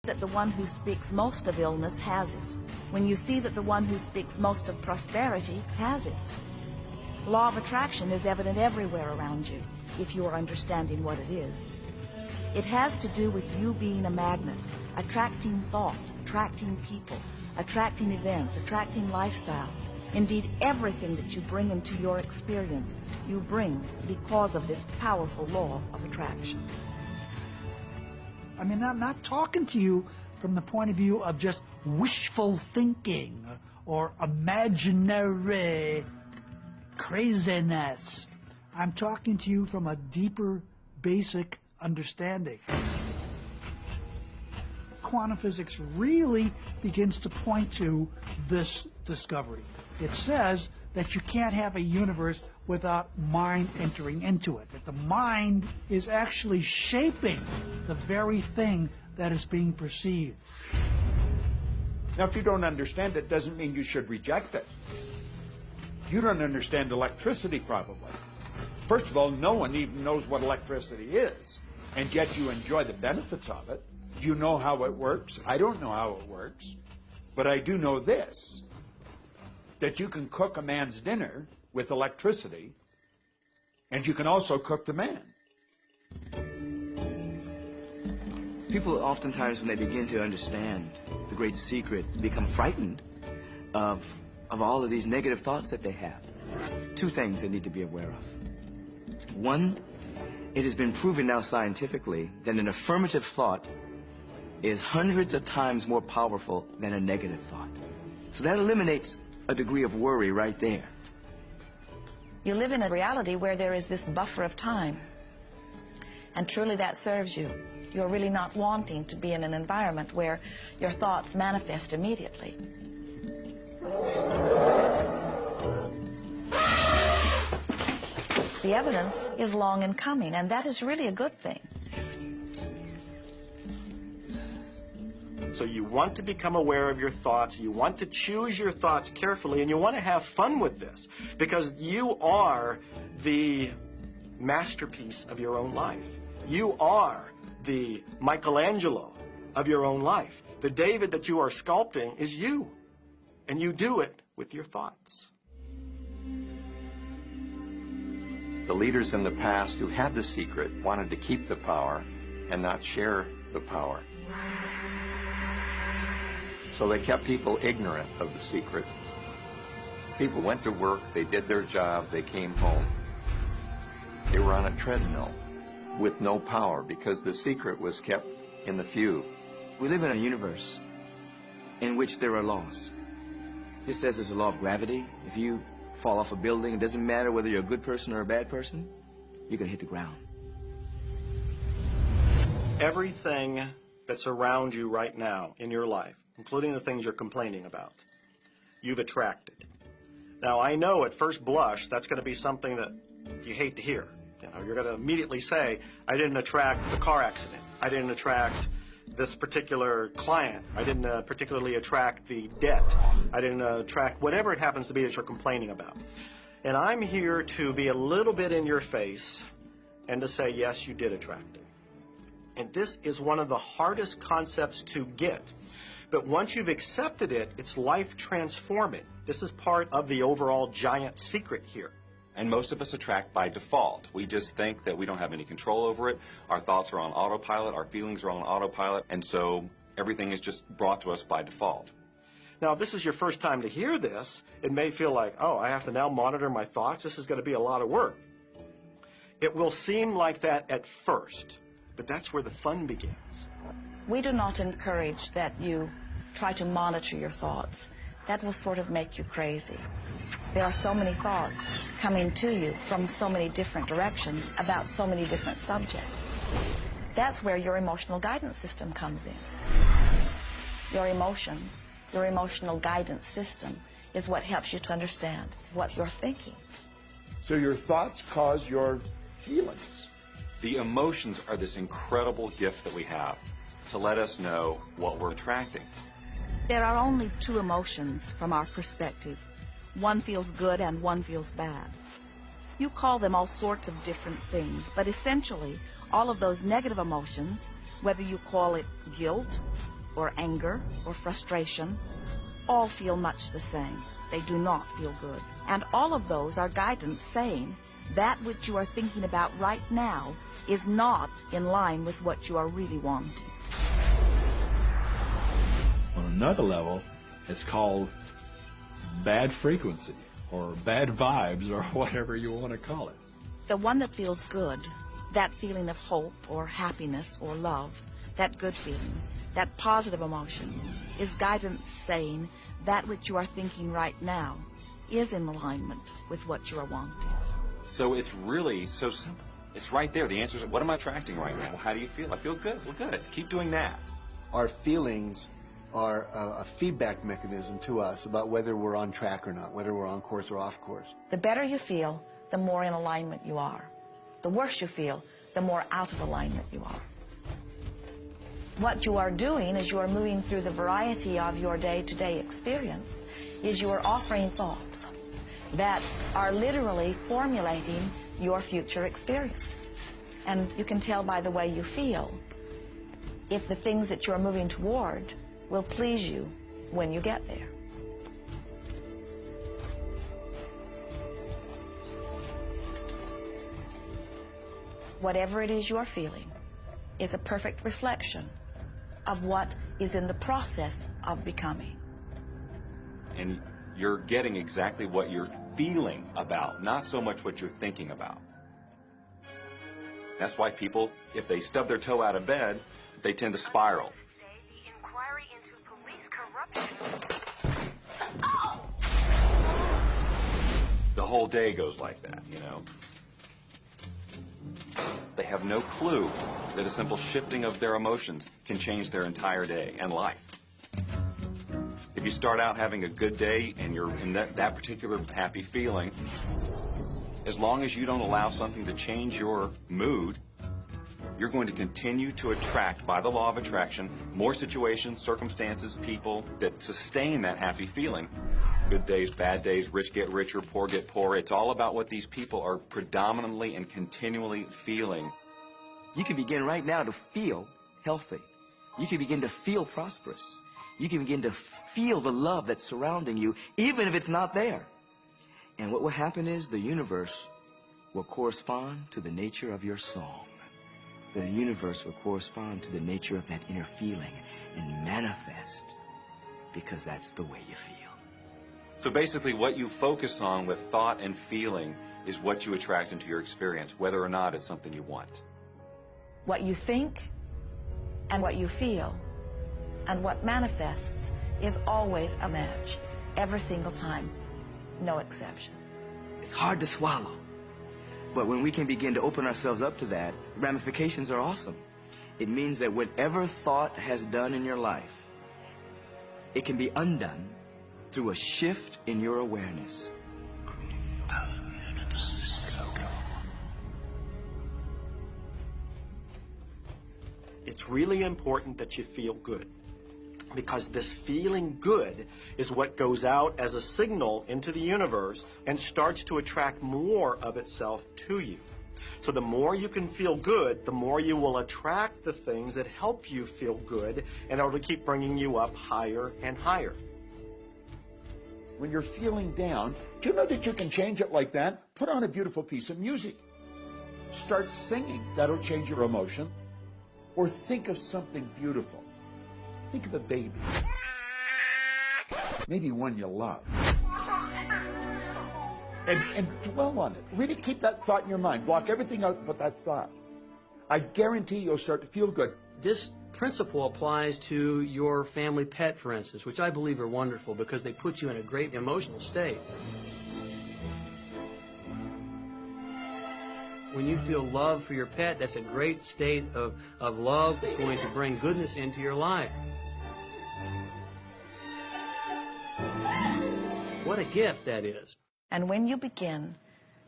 that the one who speaks most of illness has it, when you see that the one who speaks most of prosperity has it. Law of attraction is evident everywhere around you, if you are understanding what it is. It has to do with you being a magnet, attracting thought, attracting people, attracting events, attracting lifestyle. Indeed, everything that you bring into your experience, you bring because of this powerful law of attraction. I mean, I'm not talking to you from the point of view of just wishful thinking or imaginary craziness. I'm talking to you from a deeper, basic understanding. Quantum physics really begins to point to this discovery. It says that you can't have a universe without mind entering into it, that the mind is actually shaping the very thing that is being perceived. Now, if you don't understand it, doesn't mean you should reject it. You don't understand electricity, probably. First of all, no one even knows what electricity is, and yet you enjoy the benefits of it. Do you know how it works? I don't know how it works, but I do know this, that you can cook a man's dinner with electricity, and you can also cook the man. People oftentimes, when they begin to understand the great secret, become frightened of all of these negative thoughts that they have. Two things they need to be aware of. One, it has been proven now scientifically that an affirmative thought is hundreds of times more powerful than a negative thought. So that eliminates a degree of worry right there. You live in a reality where there is this buffer of time, and truly that serves you. You're really not wanting to be in an environment where your thoughts manifest immediately. The evidence is long in coming, and that is really a good thing. So you want to become aware of your thoughts, you want to choose your thoughts carefully, and you want to have fun with this, because you are the masterpiece of your own life. You are the Michelangelo of your own life. The David that you are sculpting is you, and you do it with your thoughts. The leaders in the past who had the secret wanted to keep the power and not share the power. So they kept people ignorant of the secret. People went to work, they did their job, they came home. They were on a treadmill with no power because the secret was kept in the few. We live in a universe in which there are laws. Just as there's a law of gravity, if you fall off a building, it doesn't matter whether you're a good person or a bad person, you're going to hit the ground. Everything that's around you right now in your life, including the things you're complaining about, you've attracted. Now, I know at first blush that's going to be something that you hate to hear. You know, you're going to immediately say, I didn't attract the car accident. I didn't attract this particular client. I didn't particularly attract the debt. I didn't attract whatever it happens to be that you're complaining about. And I'm here to be a little bit in your face and to say, yes, you did attract it. And this is one of the hardest concepts to get. But once you've accepted it, it's life transforming. This is part of the overall giant secret here. And most of us attract by default. We just think that we don't have any control over it. Our thoughts are on autopilot, our feelings are on autopilot, and so everything is just brought to us by default. Now, if this is your first time to hear this, it may feel like, oh, I have to now monitor my thoughts. This is going to be a lot of work. It will seem like that at first, but that's where the fun begins. We do not encourage that you try to monitor your thoughts. That will sort of make you crazy. There are so many thoughts coming to you from so many different directions about so many different subjects. That's where your emotional guidance system comes in. Your emotions, your emotional guidance system is what helps you to understand what you're thinking. So your thoughts cause your feelings. The emotions are this incredible gift that we have to let us know what we're attracting. There are only two emotions from our perspective. One feels good and one feels bad. You call them all sorts of different things, but essentially all of those negative emotions, whether you call it guilt or anger or frustration all feel much the same. They do not feel good. And all of those are guidance saying that which you are thinking about right now is not in line with what you are really wanting. On another level, it's called bad frequency or bad vibes or whatever you want to call it. The one that feels good, that feeling of hope or happiness or love, that good feeling, that positive emotion, is guidance saying that which you are thinking right now is in alignment with what you are wanting. So it's really so simple. It's right there. The answer is, what am I attracting right now? Well, how do you feel? I feel good. Well, good. Keep doing that. Our feelings are a feedback mechanism to us about whether we're on track or not, whether we're on course or off course. The better you feel, the more in alignment you are. The worse you feel, the more out of alignment you are. What you are doing as you are moving through the variety of your day-to-day experience is you are offering thoughts that are literally formulating your future experience. And you can tell by the way you feel if the things that you're moving toward will please you when you get there. Whatever it is you're feeling is a perfect reflection of what is in the process of becoming. And you're getting exactly what you're feeling about, not so much what you're thinking about. That's why people, if they stub their toe out of bed, they tend to spiral. The whole day goes like that, you know. They have no clue that a simple shifting of their emotions can change their entire day and life. If you start out having a good day and you're in that particular happy feeling, as long as you don't allow something to change your mood, you're going to continue to attract, by the law of attraction, more situations, circumstances, people that sustain that happy feeling. Good days, bad days, rich get richer, poor get poorer. It's all about what these people are predominantly and continually feeling. You can begin right now to feel healthy. You can begin to feel prosperous. You can begin to feel the love that's surrounding you, even if it's not there. And what will happen is the universe will correspond to the nature of your song. The universe will correspond to the nature of that inner feeling and manifest, because that's the way you feel. So basically what you focus on with thought and feeling is what you attract into your experience, whether or not it's something you want. What you think and what you feel and what manifests is always a match, every single time, no exception. It's hard to swallow, but when we can begin to open ourselves up to that, the ramifications are awesome. It means that whatever thought has done in your life, it can be undone through a shift in your awareness. It's really important that you feel good, because this feeling good is what goes out as a signal into the universe and starts to attract more of itself to you. So the more you can feel good, the more you will attract the things that help you feel good, and it'll keep bringing you up higher and higher. When you're feeling down, do you know that you can change it like that? Put on a beautiful piece of music. Start singing. That'll change your emotion. Or think of something beautiful. Think of a baby. Maybe one you love. And dwell on it. Really keep that thought in your mind. Block everything out but that thought. I guarantee you'll start to feel good. This principle applies to your family pet, for instance, which I believe are wonderful because they put you in a great emotional state. When you feel love for your pet, that's a great state of love that's going to bring goodness into your life. What a gift that is. And when you begin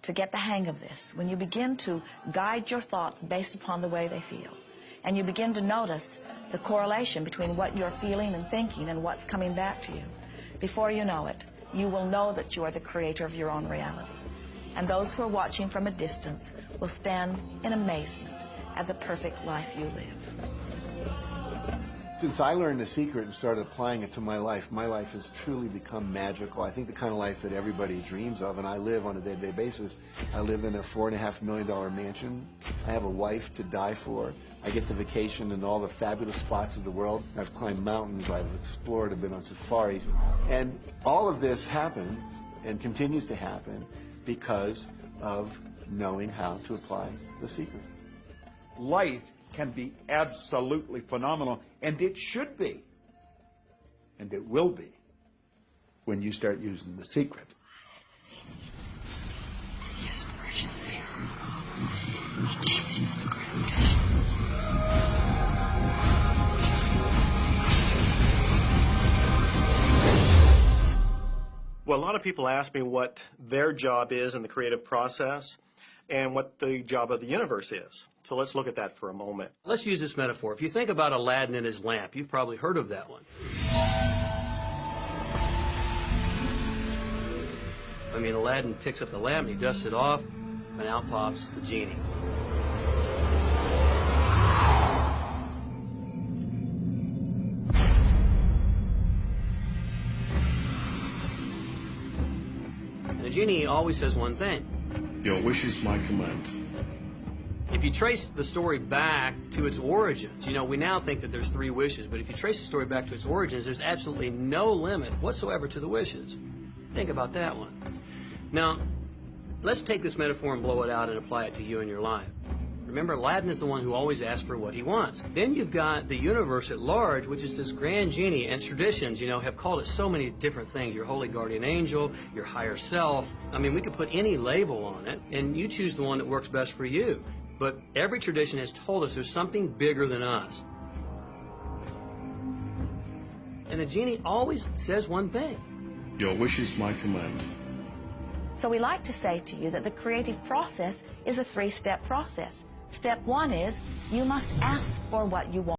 to get the hang of this, when you begin to guide your thoughts based upon the way they feel, and you begin to notice the correlation between what you're feeling and thinking and what's coming back to you, before you know it, you will know that you are the creator of your own reality. And those who are watching from a distance will stand in amazement at the perfect life you live. Since I learned the secret and started applying it to my life has truly become magical. I think the kind of life that everybody dreams of, and I live on a day-to-day basis. I live in a $4.5 million mansion. I have a wife to die for. I get to vacation in all the fabulous spots of the world. I've climbed mountains, I've explored, I've been on safaris. And all of this happened and continues to happen because of knowing how to apply the secret. Life can be absolutely phenomenal, and it should be, and it will be, when you start using the secret. Well, a lot of people ask me what their job is in the creative process and what the job of the universe is. So let's look at that for a moment. Let's use this metaphor. If you think about Aladdin and his lamp, you've probably heard of that one. I mean, Aladdin picks up the lamp, he dusts it off, and out pops the genie. And the genie always says one thing. Your wish is my command. If you trace the story back to its origins, you know, we now think that there's 3 wishes, but if you trace the story back to its origins, there's absolutely no limit whatsoever to the wishes. Think about that one. Now, let's take this metaphor and blow it out and apply it to you in your life. Remember, Aladdin is the one who always asks for what he wants. Then you've got the universe at large, which is this grand genie, and traditions, you know, have called it so many different things. Your holy guardian angel, your higher self. I mean, we could put any label on it, and you choose the one that works best for you. But every tradition has told us there's something bigger than us. And the genie always says one thing. Your wish is my command. So we like to say to you that the creative process is a 3-step process. Step 1 is you must ask for what you want.